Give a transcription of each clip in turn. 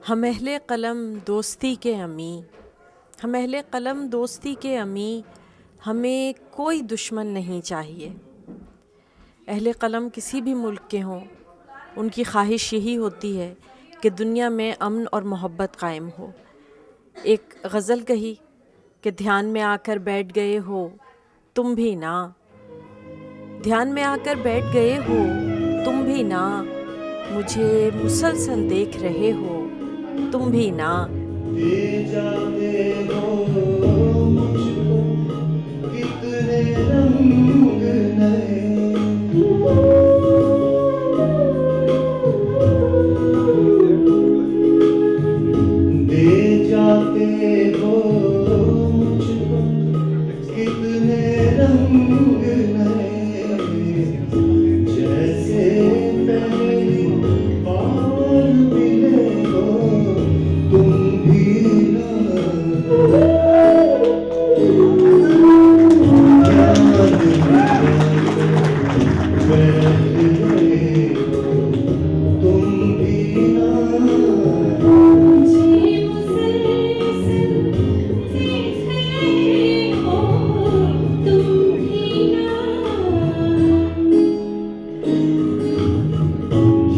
हम अहले क़लम दोस्ती के अमी, हम अहले क़लम दोस्ती के अमी, हमें कोई दुश्मन नहीं चाहिए। अहले क़लम किसी भी मुल्क के हों, उनकी ख्वाहिश यही होती है कि दुनिया में अमन और मोहब्बत कायम हो। एक गज़ल कही कि ध्यान में आकर बैठ गए हो तुम भी ना, ध्यान में आकर बैठ गए हो तुम भी ना, मुझे मुसलसल देख रहे हो तुम भी ना। दे जाते हो मुझको कितने रंग नए, दे जाते हो मुझको कितने रंग नए, जैसे पहली बार मिले हो तुम भी ना,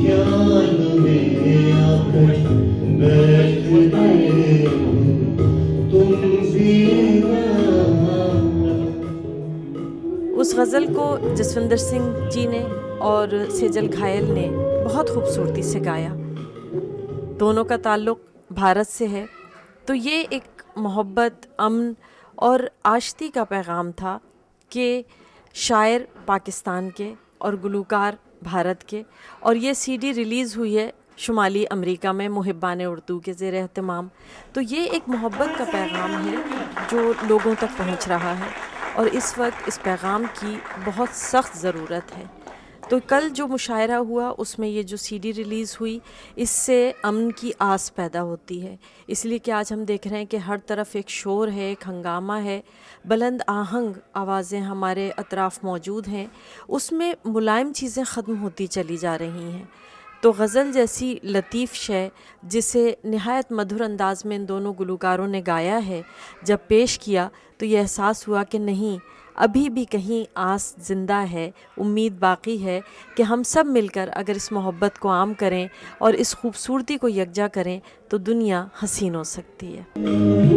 याद में बैठ गए हो तुम भी ना। उस गज़ल को जसविंदर सिंह जी ने और सेजल घायल ने बहुत खूबसूरती से गाया। दोनों का ताल्लुक़ भारत से है, तो ये एक मोहब्बत, अमन और आशिकी का पैगाम था कि शायर पाकिस्तान के और गुलूकार भारत के, और ये सीडी रिलीज़ हुई है शुमाली अमेरिका में मुहिब्बान उर्दू के ज़ेर एहतमाम। तो ये एक मोहब्बत का पैगाम है जो लोगों तक पहुंच रहा है, और इस वक्त इस पैगाम की बहुत सख्त ज़रूरत है। तो कल जो मुशायरा हुआ उसमें ये जो सीडी रिलीज़ हुई, इससे अमन की आस पैदा होती है। इसलिए कि आज हम देख रहे हैं कि हर तरफ एक शोर है, एक हंगामा है, बुलंद आहंग आवाज़ें हमारे अतराफ़ मौजूद हैं, उसमें मुलायम चीज़ें ख़त्म होती चली जा रही हैं। तो गज़ल जैसी लतीफ़ शय जिसे नहायत मधुर अंदाज में इन दोनों गुलकारों ने गाया है, जब पेश किया तो ये एहसास हुआ कि नहीं, अभी भी कहीं आस ज़िंदा है, उम्मीद बाकी है कि हम सब मिलकर अगर इस मोहब्बत को आम करें और इस खूबसूरती को यकजा करें तो दुनिया हसीन हो सकती है।